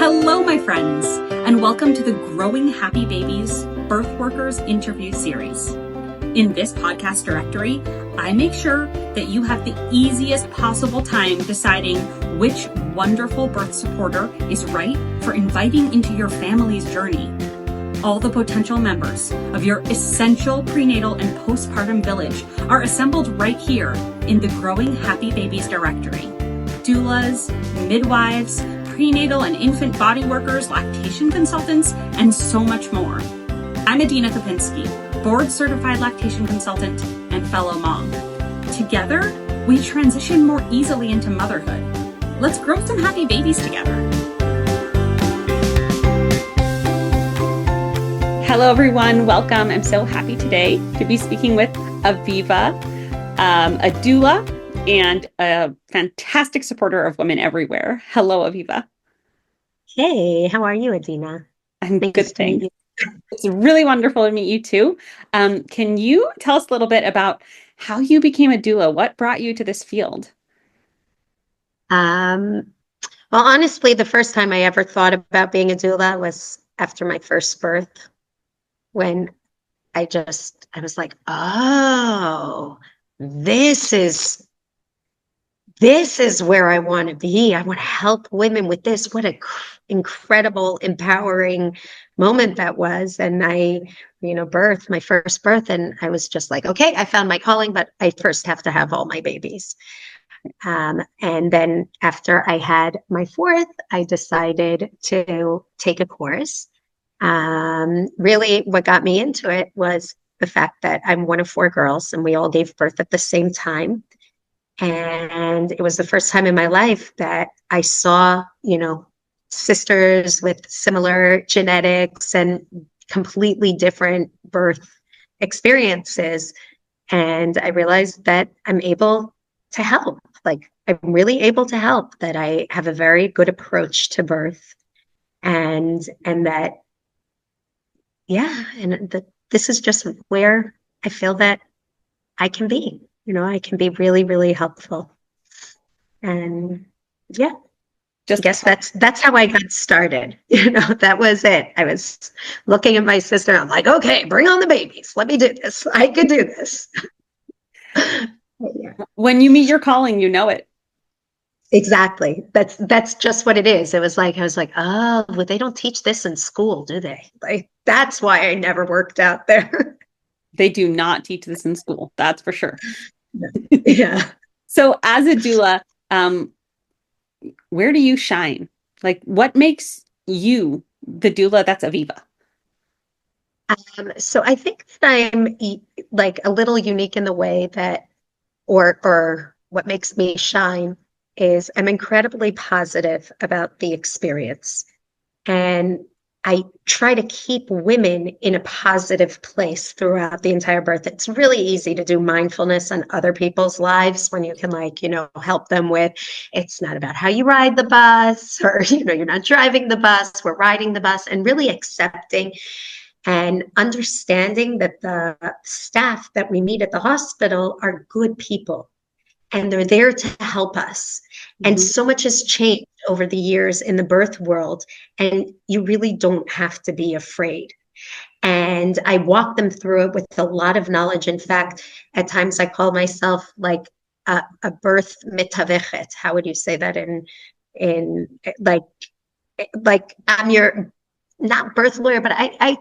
Hello, my friends, and welcome to the Growing Happy Babies Birthworkers interview series. In this podcast directory, I make sure that you have the easiest possible time deciding which wonderful birth supporter is right for inviting into your family's journey. All the potential members of your essential prenatal and postpartum village are assembled right here in the Growing Happy Babies directory. Doulas, midwives, prenatal and infant body workers, lactation consultants, and so much more. I'm Adina Kopinski, board-certified lactation consultant and fellow mom. Together, we transition more easily into motherhood. Let's grow some happy babies together. Hello, everyone. Welcome. I'm so happy today to be speaking with Aviva, a doula and a fantastic supporter of women everywhere. Hello, Aviva. Hey, how are you, Adina? I'm Nice good, to meet thanks. It's really wonderful to meet you too. Can you tell us a little bit about how you became a doula? What brought you to this field? Well, honestly, the first time I ever thought about being a doula was after my first birth, when I was like, oh, this is where I want to be. I want to help women with this. What a incredible, empowering moment that was. And I, birthed my first birth, and I was just like, okay, I found my calling, but I first have to have all my babies. And then after I had my fourth, I decided to take a course. Really, what got me into it was the fact that I'm one of four girls, and we all gave birth at the same time. And it was the first time in my life that I saw, sisters with similar genetics and completely different birth experiences. And I realized that I'm able to help. Like, I'm really able to help, that I have a very good approach to birth. And that, this is just where I feel that I can be. I can be really, really helpful. And I guess that's how I got started. That was it. I was looking at my sister. I'm like, okay, bring on the babies. Let me do this. I could do this. When you meet your calling, you know it. Exactly. That's just what it is. I was like, oh, well, they don't teach this in school, do they? Like, that's why I never worked out there. They do not teach this in school. That's for sure. Yeah. So as a doula, where do you shine? Like, what makes you the doula that's Aviva? So I think that I'm like a little unique in the way that, or what makes me shine is I'm incredibly positive about the experience. And I try to keep women in a positive place throughout the entire birth. It's really easy to do mindfulness on other people's lives when you can, help them with, it's not about how you ride the bus, or, you're not driving the bus, we're riding the bus, and really accepting and understanding that the staff that we meet at the hospital are good people. And they're there to help us. And so much has changed over the years in the birth world, and you really don't have to be afraid. And I walk them through it with a lot of knowledge. In fact, at times I call myself like a birth mitavechet. How would you say that in like I'm your, not birth lawyer, but I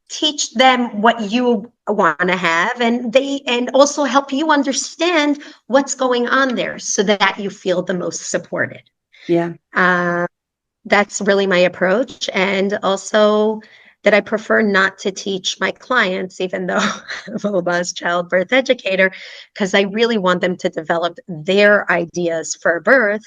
teach them what you want to have, and also help you understand what's going on there so that you feel the most supported. Yeah. That's really my approach. And also that I prefer not to teach my clients, even though I'm a robust childbirth educator, because I really want them to develop their ideas for birth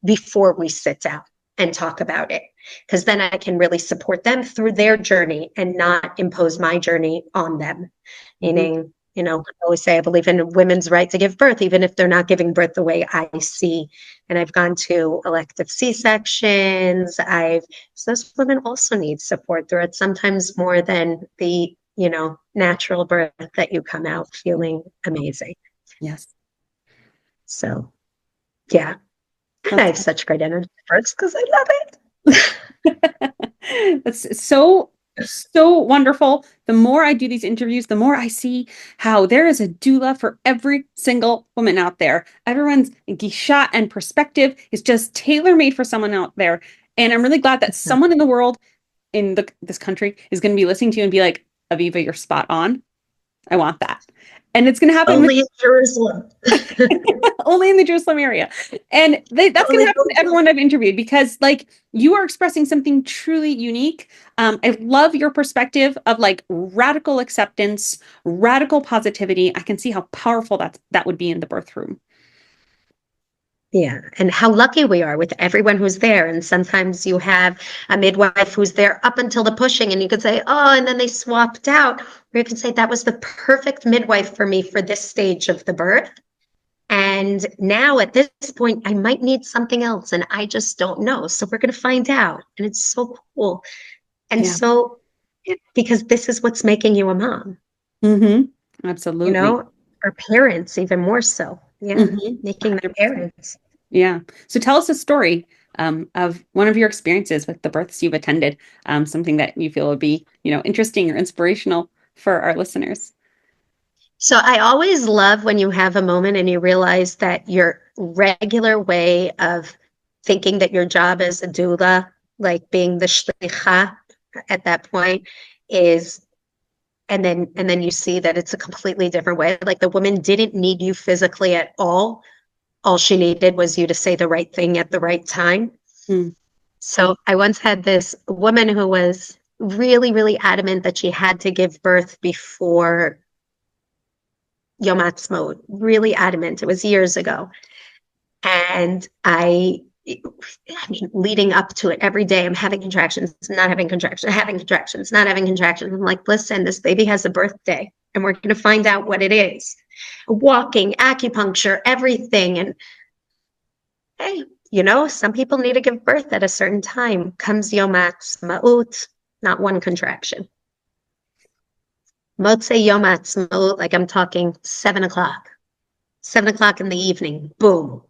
before we sit down and talk about it, because then I can really support them through their journey and not impose my journey on them. Meaning, I always say I believe in women's right to give birth, even if they're not giving birth the way I see. And I've gone to elective C-sections. So those women also need support through it, sometimes more than the, natural birth that you come out feeling amazing. Yes. So, yeah. I have such great energy for births because I love it. That's so, so wonderful. The more I do these interviews, the more I see how there is a doula for every single woman out there. Everyone's gisha and perspective is just tailor-made for someone out there. And I'm really glad that someone in the world, this country, is going to be listening to you and be like, Aviva, you're spot on. I want that. And it's going to happen Only in Jerusalem. only in the Jerusalem area. And that's going to happen to everyone I've interviewed because like you are expressing something truly unique. I love your perspective of like radical acceptance, radical positivity. I can see how powerful that would be in the birth room. Yeah, and how lucky we are with everyone who's there. And sometimes you have a midwife who's there up until the pushing, and you could say, oh, and then they swapped out. Or you can say, that was the perfect midwife for me for this stage of the birth. And now at this point, I might need something else, and I just don't know. So we're going to find out. And it's so cool. And so, because this is what's making you a mom. Mm-hmm. Absolutely. You know, or parents, even more so. Yeah, making them parents. Yeah. So tell us a story of one of your experiences with the births you've attended, something that you feel would be, interesting or inspirational for our listeners. So I always love when you have a moment and you realize that your regular way of thinking that your job as a doula, like being the shlicha at that point, is and then you see that it's a completely different way. Like the woman didn't need you physically at all. All she needed was you to say the right thing at the right time. So I once had this woman who was really, really adamant that she had to give birth before Yom Ha'atzmaut, really adamant. It was years ago. And I mean, leading up to it every day, I'm having contractions, not having contractions, having contractions, not having contractions. I'm like, listen, this baby has a birthday and we're going to find out what it is. Walking, acupuncture, everything. And hey, some people need to give birth at a certain time. Comes Yom Ha'atzmaut, not one contraction. Motzei Yom Ha'atzmaut, like I'm talking 7 o'clock. 7 o'clock in the evening, boom.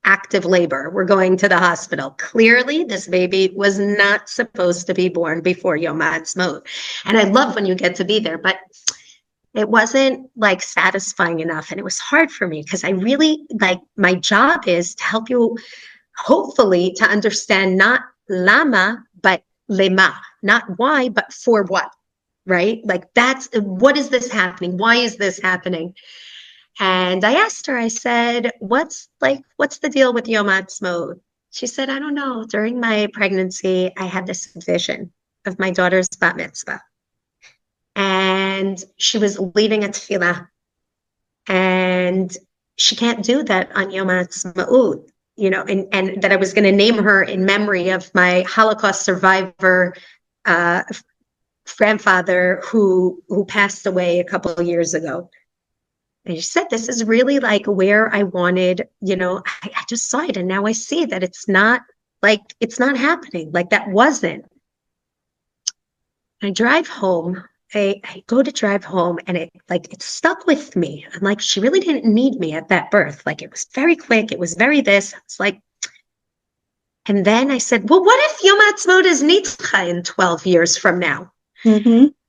Active labor. We're going to the hospital. Clearly, this baby was not supposed to be born before Yom Ha'atzmaut. And I love when you get to be there, but it wasn't like satisfying enough. And it was hard for me because I really like my job is to help you, hopefully, to understand not lama, but lema, not why, but for what, right? Like that's what is this happening? Why is this happening? And I asked her, I said, what's the deal with Yom Ha'atzmaut? She said, I don't know. During my pregnancy, I had this vision of my daughter's bat mitzvah. And she was leading a tefillah. And she can't do that on Yom Ha'atzmaut, and that I was going to name her in memory of my Holocaust survivor grandfather who passed away a couple of years ago. And she said, this is really like where I wanted, I just saw it. And now I see that it's not happening. Like that wasn't. I drive home. I go to drive home and it stuck with me. I'm like, she really didn't need me at that birth. Like it was very quick. It was very this. It's like, and then I said, well, what if Yom Ha'atzmaut is Nitcha in 12 years from now?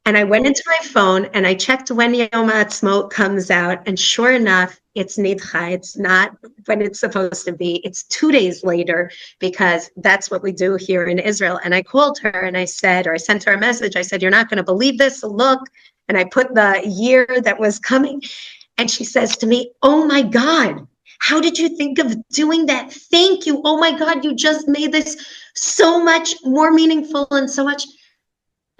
And I went into my phone and I checked when Yom Ha'atzmaut comes out. And sure enough, it's Nidcha. It's not when it's supposed to be. It's 2 days later because that's what we do here in Israel. And I called her and I sent her a message. I said, you're not going to believe this. Look. And I put the year that was coming. And she says to me, oh my God, how did you think of doing that? Thank you. Oh my God, you just made this so much more meaningful and so much.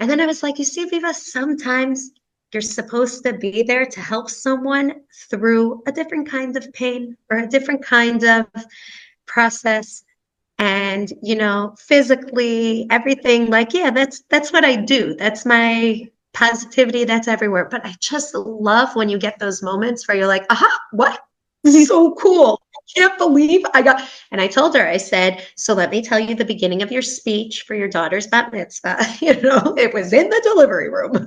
And then I was like, you see, Aviva, sometimes you're supposed to be there to help someone through a different kind of pain or a different kind of process. And, physically, everything like, yeah, that's what I do. That's my positivity. That's everywhere. But I just love when you get those moments where you're like, aha, what? So cool. I can't believe and I told her, I said, so let me tell you the beginning of your speech for your daughter's bat mitzvah. It was in the delivery room.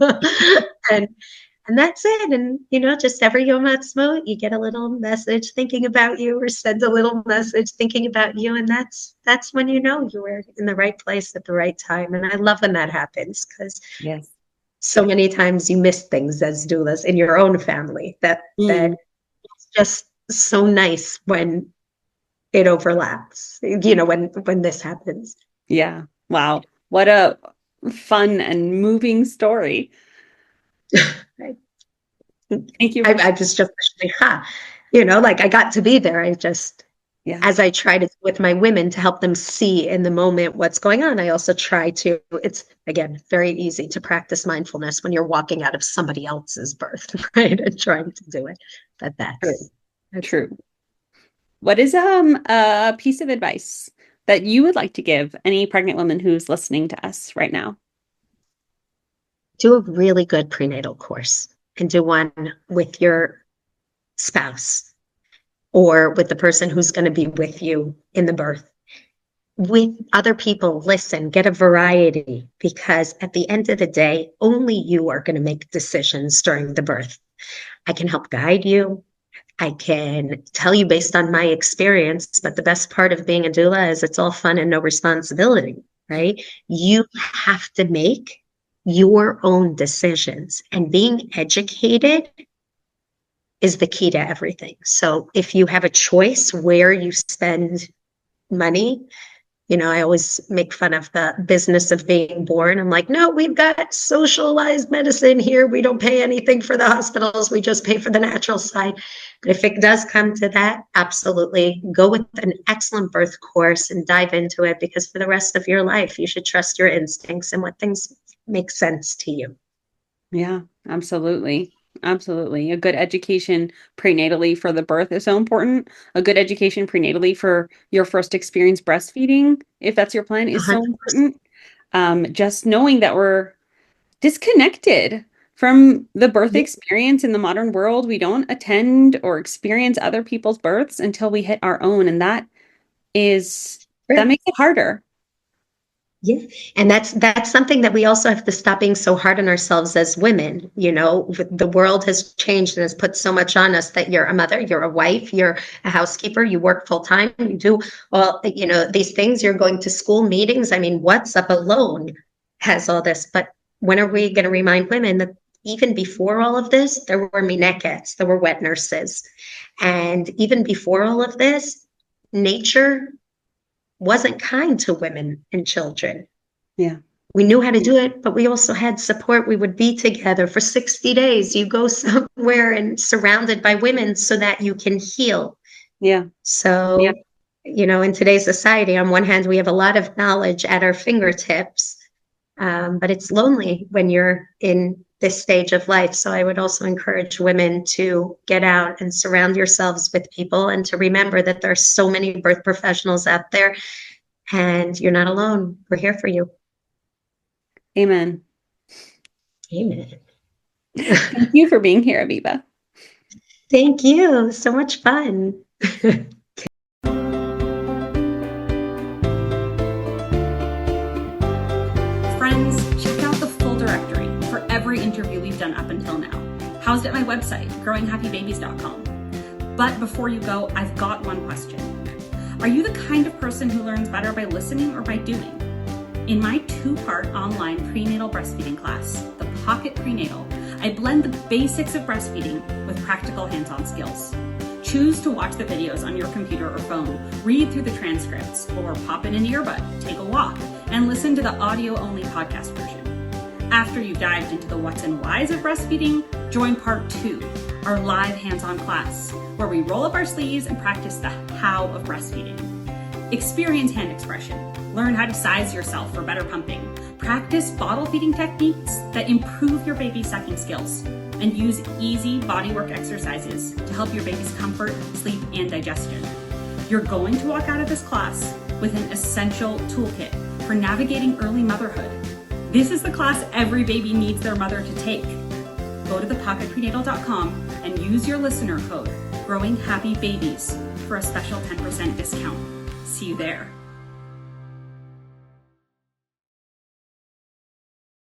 And that's it. And, just every Yom Ha'atzmaut, you get a little message thinking about you or send a little message thinking about you. And that's when you know you were in the right place at the right time. And I love when that happens because Yes. so many times you miss things as doulas in your own family that it's just so nice when it overlaps, when this happens. Yeah. Wow. What a fun and moving story. I, Thank you I, for I was just like, I got to be there. yeah. As I try to with my women to help them see in the moment what's going on, I also try to, it's again, very easy to practice mindfulness when you're walking out of somebody else's birth, right? And trying to do it. But that's True. What is a piece of advice that you would like to give any pregnant woman who's listening to us right now? Do a really good prenatal course and do one with your spouse or with the person who's going to be with you in the birth. With other people, listen, get a variety, because at the end of the day, only you are going to make decisions during the birth. I can help guide you. I can tell you based on my experience, but the best part of being a doula is it's all fun and no responsibility, right? You have to make your own decisions, and being educated is the key to everything. So if you have a choice where you spend money, I always make fun of the business of being born. I'm like, no, we've got socialized medicine here. We don't pay anything for the hospitals. We just pay for the natural side. But if it does come to that, absolutely go with an excellent birth course and dive into it, because for the rest of your life, you should trust your instincts and what things make sense to you. Yeah, absolutely. Absolutely. A good education prenatally for the birth is so important. A good education prenatally for your first experience breastfeeding, if that's your plan, is so 100%. important. Just knowing that we're disconnected from the birth Yeah. experience in the modern world. We don't attend or experience other people's births until we hit our own. And that makes it harder. Yeah. And that's something that we also have to stop being so hard on ourselves as women. The world has changed and has put so much on us that you're a mother, you're a wife, you're a housekeeper, you work full time, you do all, these things, you're going to school meetings. I mean, What's Up alone has all this. But when are we going to remind women that even before all of this, there were minekets, there were wet nurses. And even before all of this, nature wasn't kind to women and children. Yeah. We knew how to do it, but we also had support. We would be together for 60 days. You go somewhere and surrounded by women so that you can heal. Yeah. So, in today's society, on one hand, we have a lot of knowledge at our fingertips, but it's lonely when you're in this stage of life. So I would also encourage women to get out and surround yourselves with people, and to remember that there are so many birth professionals out there, and you're not alone. We're here for you. Amen. Amen. Thank you for being here, Aviva. Thank you. So much fun. Friends, check out the full directory for every interview we've done up until now, housed at my website, growinghappybabies.com. But before you go, I've got one question. Are you the kind of person who learns better by listening or by doing? In my 2-part online prenatal breastfeeding class, The Pocket Prenatal, I blend the basics of breastfeeding with practical hands-on skills. Choose to watch the videos on your computer or phone, read through the transcripts, or pop in an earbud, take a walk, and listen to the audio-only podcast version. After you've dived into the what's and whys of breastfeeding, join part 2, our live hands-on class, where we roll up our sleeves and practice the how of breastfeeding. Experience hand expression, learn how to size yourself for better pumping, practice bottle feeding techniques that improve your baby's sucking skills, and use easy bodywork exercises to help your baby's comfort, sleep, and digestion. You're going to walk out of this class with an essential toolkit for navigating early motherhood. This is the class every baby needs their mother to take. Go to thepocketprenatal.com and use your listener code, growinghappybabies, for a special 10% discount. See you there.